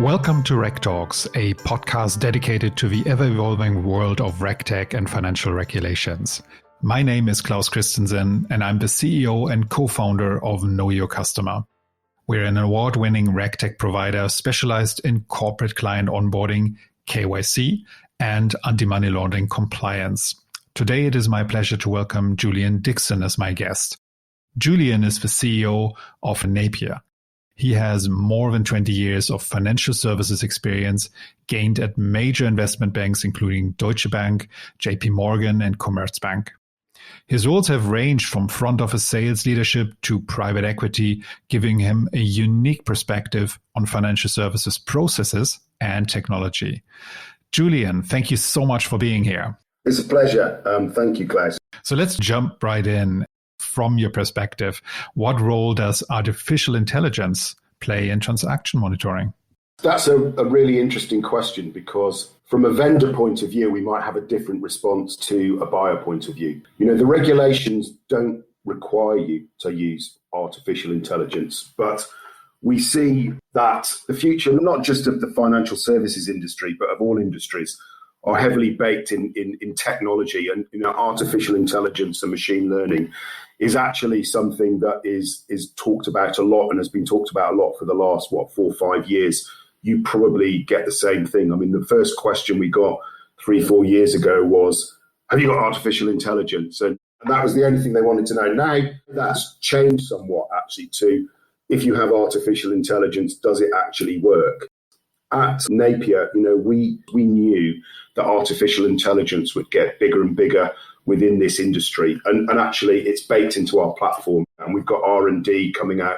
Welcome to RegTalks, a podcast dedicated to the ever-evolving world of RegTech and financial regulations. My name is Claus Christensen, and I'm the CEO and co-founder of Know Your Customer. We're an award-winning RegTech provider specialized in corporate client onboarding, KYC, and anti-money laundering compliance. Today, it is my pleasure to welcome Julian Dixon as my guest. Julian is the CEO of Napier. He has more than 20 years of financial services experience gained at major investment banks, including Deutsche Bank, JP Morgan, and Commerzbank. His roles have ranged from front office sales leadership to private equity, giving him a unique perspective on financial services processes and technology. Julian, thank you so much for being here. It's a pleasure. Thank you, Claus. So let's jump right in. From your perspective, what role does artificial intelligence play in transaction monitoring? That's a really interesting question because from a vendor point of view, we might have a different response to a buyer point of view. You know, the regulations don't require you to use artificial intelligence, but we see that the future, not just of the financial services industry, but of all industries, are heavily baked in technology, and artificial intelligence and machine learning is actually something that is talked about a lot and has been talked about a lot for the last 4 or 5 years. You probably get the same thing. I mean, the first question we got 3-4 years ago was, have you got artificial intelligence? And that was the only thing they wanted to know. Now that's changed somewhat actually to, if you have artificial intelligence, does it actually work? At Napier, we knew that artificial intelligence would get bigger and bigger within this industry. And actually, it's baked into our platform. And we've got R&D coming out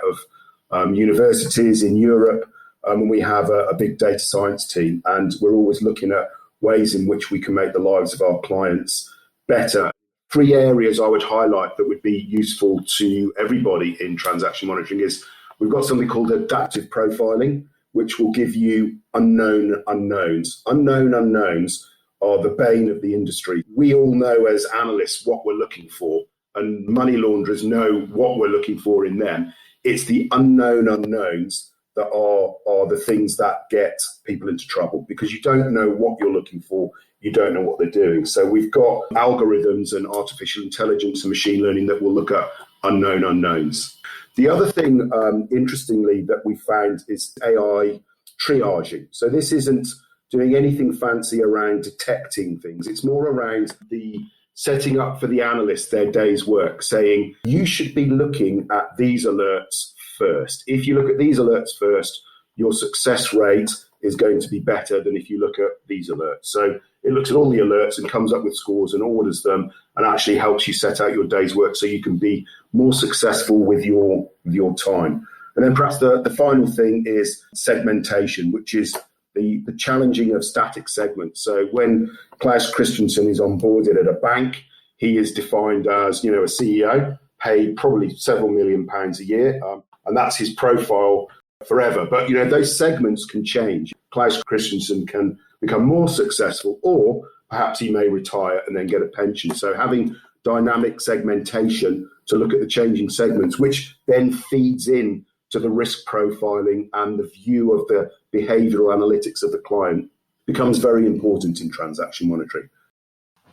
of universities in Europe. And we have a big data science team. And we're always looking at ways in which we can make the lives of our clients better. 3 areas I would highlight that would be useful to everybody in transaction monitoring is we've got something called adaptive profiling, which will give you unknown unknowns. Unknown unknowns are the bane of the industry. We all know as analysts what we're looking for, and money launderers know what we're looking for in them. It's the unknown unknowns that are the things that get people into trouble, because you don't know what you're looking for, you don't know what they're doing. So we've got algorithms and artificial intelligence and machine learning that will look at unknown unknowns. The other thing, interestingly, that we found is AI triaging. So this isn't doing anything fancy around detecting things. It's more around the setting up for the analyst their day's work, saying you should be looking at these alerts first. If you look at these alerts first, your success rate is going to be better than if you look at these alerts. So it looks at all the alerts and comes up with scores and orders them and actually helps you set out your day's work so you can be more successful with your time. And then perhaps the final thing is segmentation, which is the challenging of static segments. So when Claus Christensen is onboarded at a bank, he is defined as, a CEO, paid probably several £million a year, and that's his profile forever. But, those segments can change. Claus Christensen can become more successful, or perhaps he may retire and then get a pension. So having dynamic segmentation to look at the changing segments, which then feeds in to the risk profiling and the view of the behavioral analytics of the client, becomes very important in transaction monitoring.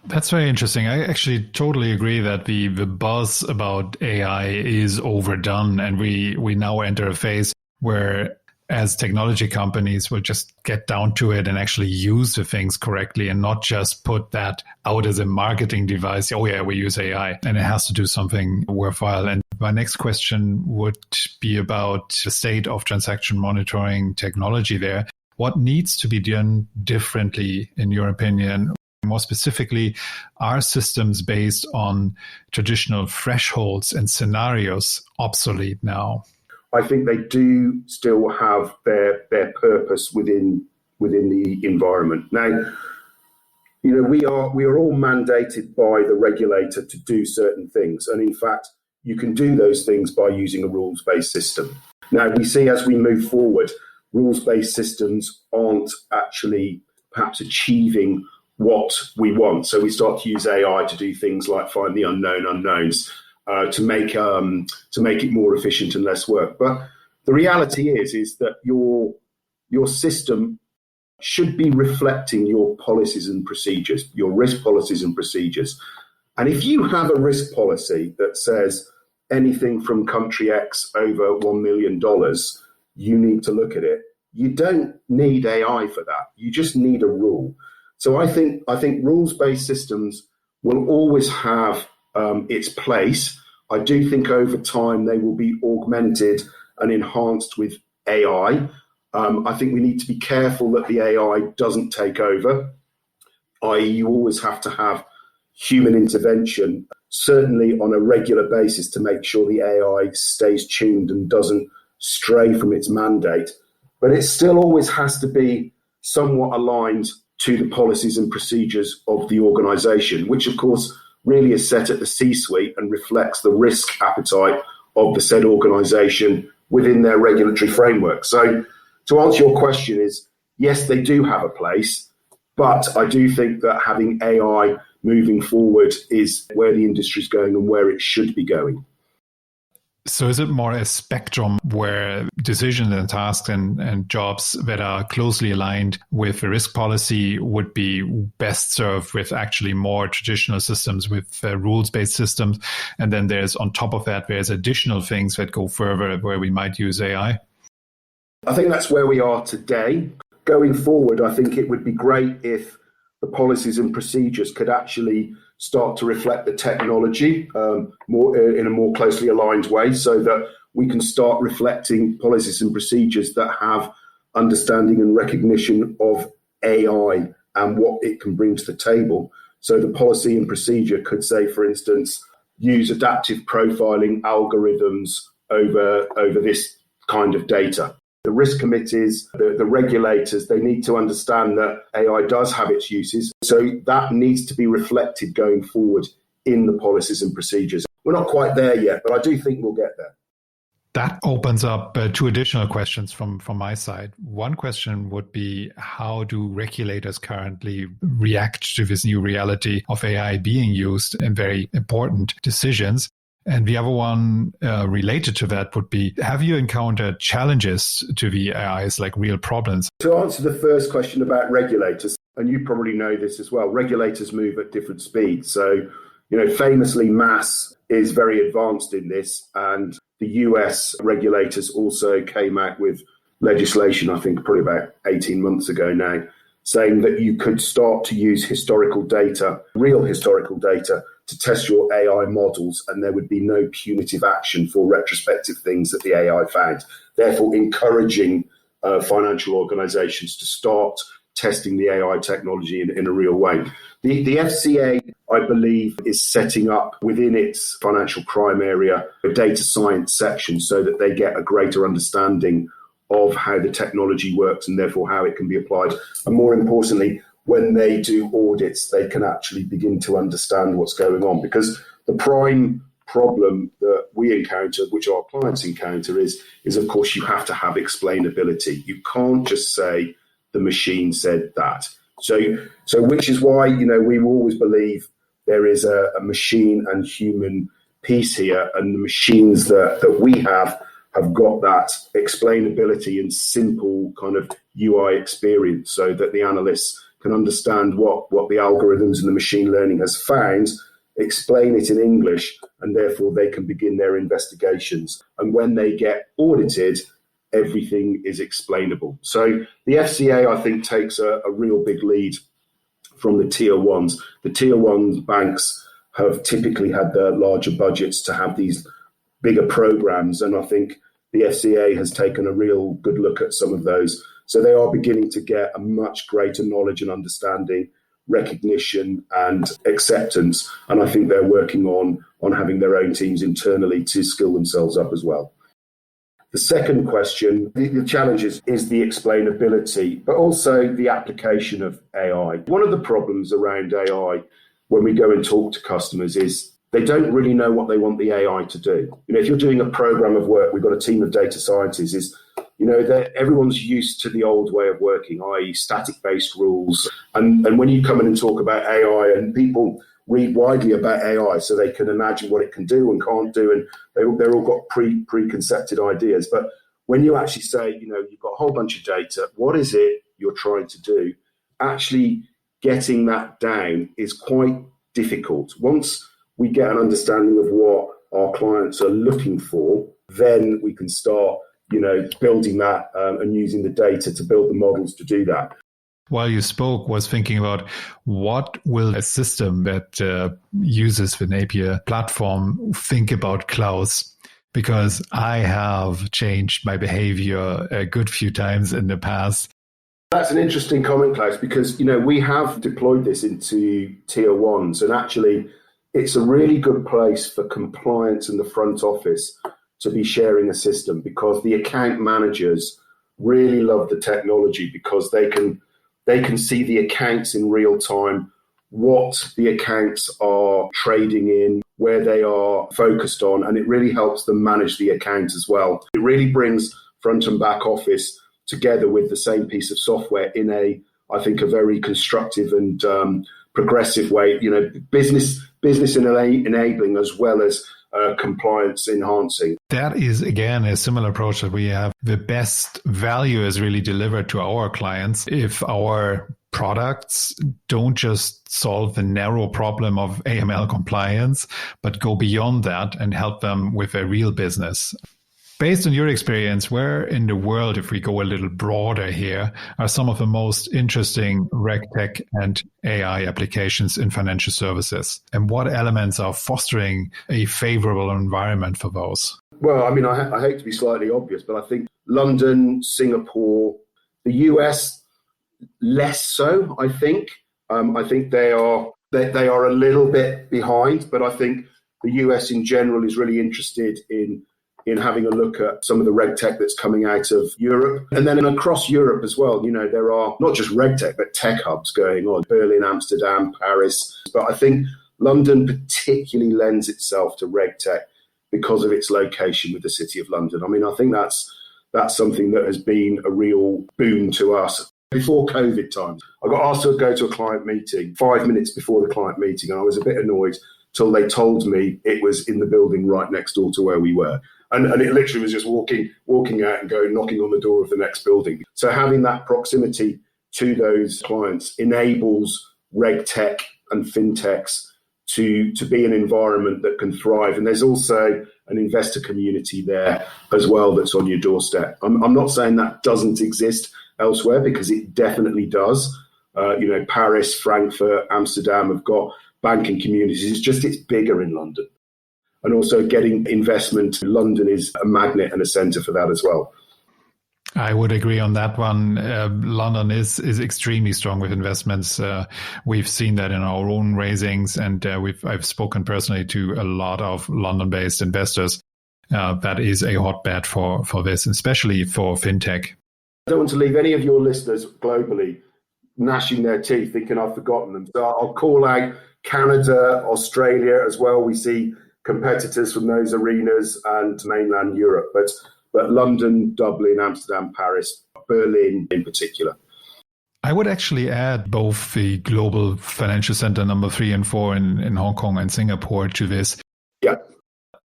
That's very interesting. I actually totally agree that the buzz about AI is overdone, and we now enter a phase where, as technology companies, will just get down to it and actually use the things correctly and not just put that out as a marketing device. Oh yeah, we use AI and it has to do something worthwhile. And my next question would be about the state of transaction monitoring technology there. What needs to be done differently, in your opinion? More specifically, are systems based on traditional thresholds and scenarios obsolete now? I think they do still have their purpose within the environment. Now, we are all mandated by the regulator to do certain things, and in fact, you can do those things by using a rules-based system. Now, we see as we move forward, rules-based systems aren't actually perhaps achieving what we want. So we start to use AI to do things like find the unknown unknowns, to make it more efficient and less work. But the reality is that your your system should be reflecting your policies and procedures, your risk policies and procedures. And if you have a risk policy that says anything from country X over $1 million, you need to look at it. You don't need AI for that. You just need a rule. So I think rules-based systems will always have its place. I do think over time they will be augmented and enhanced with AI. I think we need to be careful that the AI doesn't take over, i.e. you always have to have human intervention, certainly on a regular basis, to make sure the AI stays tuned and doesn't stray from its mandate. But it still always has to be somewhat aligned to the policies and procedures of the organisation, which of course really is set at the C-suite and reflects the risk appetite of the said organisation within their regulatory framework. So to answer your question is, yes, they do have a place, but I do think that having AI moving forward is where the industry is going and where it should be going. So is it more a spectrum where decisions and tasks and jobs that are closely aligned with the risk policy would be best served with actually more traditional systems, with rules-based systems? And then there's, on top of that, there's additional things that go further where we might use AI? I think that's where we are today. Going forward, I think it would be great if the policies and procedures could actually start to reflect the technology more in a more closely aligned way, so that we can start reflecting policies and procedures that have understanding and recognition of AI and what it can bring to the table. So the policy and procedure could say, for instance, use adaptive profiling algorithms over this kind of data. The risk committees, the regulators, they need to understand that AI does have its uses. So that needs to be reflected going forward in the policies and procedures. We're not quite there yet, but I do think we'll get there. That opens up two additional questions from my side. One question would be, how do regulators currently react to this new reality of AI being used in very important decisions? And the other one related to that would be, have you encountered challenges to the AIs, like real problems? To answer the first question about regulators, and you probably know this as well, regulators move at different speeds. So, famously, MAS is very advanced in this, and the US regulators also came out with legislation, I think probably about 18 months ago now, saying that you could start to use historical data, real historical data, to test your AI models, and there would be no punitive action for retrospective things that the AI found, therefore encouraging financial organizations to start testing the AI technology in a real way. The FCA, I believe, is setting up within its financial crime area a data science section so that they get a greater understanding of how the technology works and therefore how it can be applied. And more importantly, when they do audits, they can actually begin to understand what's going on. Because the prime problem that we encounter, which our clients encounter, is of course you have to have explainability. You can't just say the machine said that. So which is why, we always believe there is a machine and human piece here, and the machines that we have got that explainability and simple kind of UI experience, so that the analysts can understand what the algorithms and the machine learning has found, explain it in English, and therefore they can begin their investigations. And when they get audited, everything is explainable. So the FCA, I think, takes a real big lead from the tier ones. The tier one banks have typically had the larger budgets to have these bigger programs, and I think the FCA has taken a real good look at some of those. So they are beginning to get a much greater knowledge and understanding, recognition and acceptance. And I think they're working on having their own teams internally to skill themselves up as well. The second question, the challenge is the explainability, but also the application of AI. One of the problems around AI when we go and talk to customers is they don't really know what they want the AI to do. If you're doing a program of work, we've got a team of data scientists, everyone's used to the old way of working, i.e. static-based rules. And when you come in and talk about AI, and people read widely about AI so they can imagine what it can do and can't do, and they're all got preconceived ideas. But when you actually say, you've got a whole bunch of data, what is it you're trying to do? Actually getting that down is quite difficult. Once we get an understanding of what our clients are looking for, then we can start, building that and using the data to build the models to do that. While you spoke, was thinking about what will a system that uses the Napier platform think about Claus? Because I have changed my behavior a good few times in the past. That's an interesting comment, Claus, because, we have deployed this into tier ones, and actually it's a really good place for compliance in the front office to be sharing a system, because the account managers really love the technology because they can see the accounts in real time, what the accounts are trading in, where they are focused on, and it really helps them manage the account as well. It really brings front and back office together with the same piece of software in a very constructive and progressive way, business enabling as well as compliance enhancing. That is, again, a similar approach that we have. The best value is really delivered to our clients if our products don't just solve the narrow problem of AML compliance, but go beyond that and help them with a real business. Based on your experience, where in the world, if we go a little broader here, are some of the most interesting RegTech and AI applications in financial services? And what elements are fostering a favorable environment for those? Well, I hate to be slightly obvious, but I think London, Singapore, the US, less so, I think. I think they are a little bit behind, but I think the US in general is really interested in having a look at some of the RegTech that's coming out of Europe. And then across Europe as well, there are not just RegTech, but tech hubs going on, Berlin, Amsterdam, Paris. But I think London particularly lends itself to RegTech because of its location with the City of London. I think that's something that has been a real boon to us. Before COVID times, I got asked to go to a client meeting 5 minutes before the client meeting, and I was a bit annoyed till they told me it was in the building right next door to where we were. And it literally was just walking out and going, knocking on the door of the next building. So having that proximity to those clients enables RegTech and fintechs to be an environment that can thrive. And there's also an investor community there as well that's on your doorstep. I'm not saying that doesn't exist elsewhere, because it definitely does. Paris, Frankfurt, Amsterdam have got banking communities. It's bigger in London. And also getting investment. London is a magnet and a centre for that as well. I would agree on that one. London is extremely strong with investments. We've seen that in our own raisings, and I've spoken personally to a lot of London-based investors. That is a hotbed for this, especially for fintech. I don't want to leave any of your listeners globally gnashing their teeth thinking I've forgotten them. So I'll call out Canada, Australia as well. We see competitors from those arenas, and mainland Europe, but London, Dublin, Amsterdam, Paris, Berlin in particular. I would actually add both the global financial center number 3 and 4 in Hong Kong and Singapore to this. Yeah.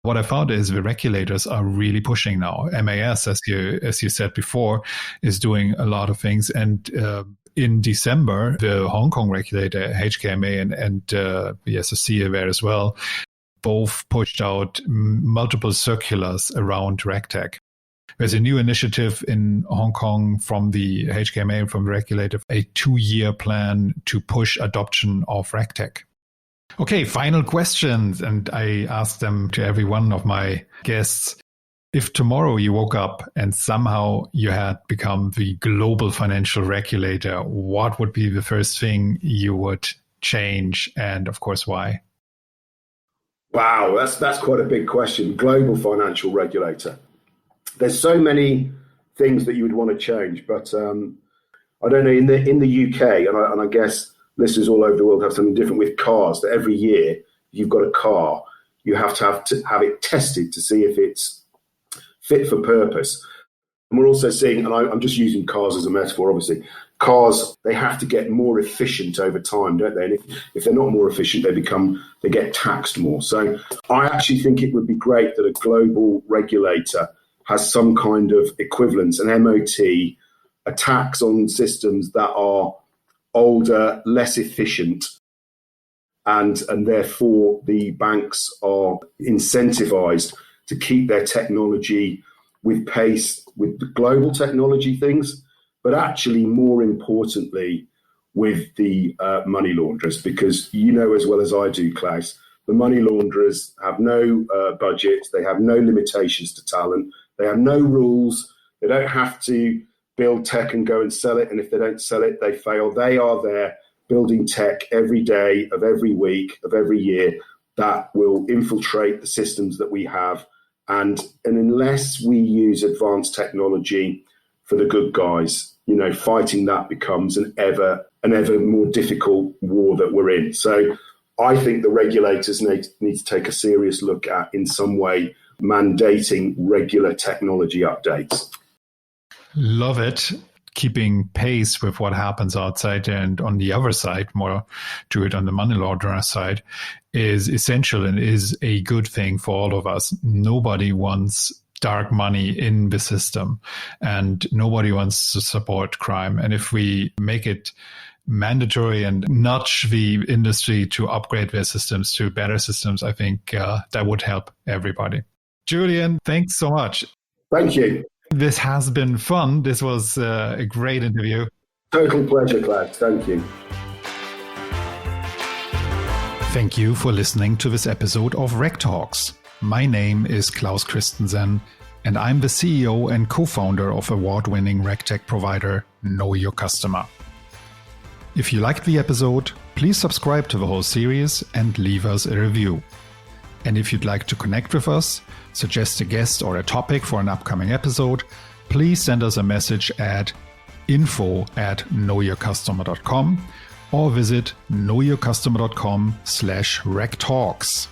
What I found is the regulators are really pushing now. MAS, as you said before, is doing a lot of things. And in December, the Hong Kong regulator, HKMA, and the SEC are there as well, both pushed out multiple circulars around RegTech. There's a new initiative in Hong Kong from the HKMA and from the regulator, a 2-year plan to push adoption of RegTech. Okay, final questions, and I asked them to every one of my guests. If tomorrow you woke up and somehow you had become the global financial regulator, what would be the first thing you would change, and of course, why? Wow, that's quite a big question. Global financial regulator. There's so many things that you would want to change, but I don't know. In the UK, and I guess listeners all over the world have something different with cars. That every year you've got a car, you have to have it tested to see if it's fit for purpose. And we're also seeing, and I'm just using cars as a metaphor, obviously. Cars, they have to get more efficient over time, don't they? And if they're not more efficient, they get taxed more. So I actually think it would be great that a global regulator has some kind of equivalence, an MOT, a tax on systems that are older, less efficient, and therefore the banks are incentivized to keep their technology with pace with the global technology things, but actually more importantly with the money launderers, because you know as well as I do, Klaus, the money launderers have no budget, they have no limitations to talent, they have no rules, they don't have to build tech and go and sell it, and if they don't sell it, they fail. They are there building tech every day of every week of every year that will infiltrate the systems that we have. And unless we use advanced technology for the good guys, you know, fighting that becomes an ever more difficult war that we're in. So I think the regulators need to take a serious look at, in some way, mandating regular technology updates. Love it. Keeping pace with what happens outside, and on the other side, more do it on the money launderer side, is essential and is a good thing for all of us. Nobody wants dark money in the system, and nobody wants to support crime. And if we make it mandatory and nudge the industry to upgrade their systems to better systems, I think that would help everybody. Julian, thanks so much. Thank you. This has been fun. This was a great interview. Total pleasure, Claus. Thank you. Thank you for listening to this episode of RegTalks. My name is Claus Christensen, and I'm the CEO and co-founder of award-winning RegTech provider Know Your Customer. If you liked the episode, please subscribe to the whole series and leave us a review. And if you'd like to connect with us, suggest a guest or a topic for an upcoming episode, please send us a message at info@knowyourcustomer.com or visit knowyourcustomer.com/RegTalks.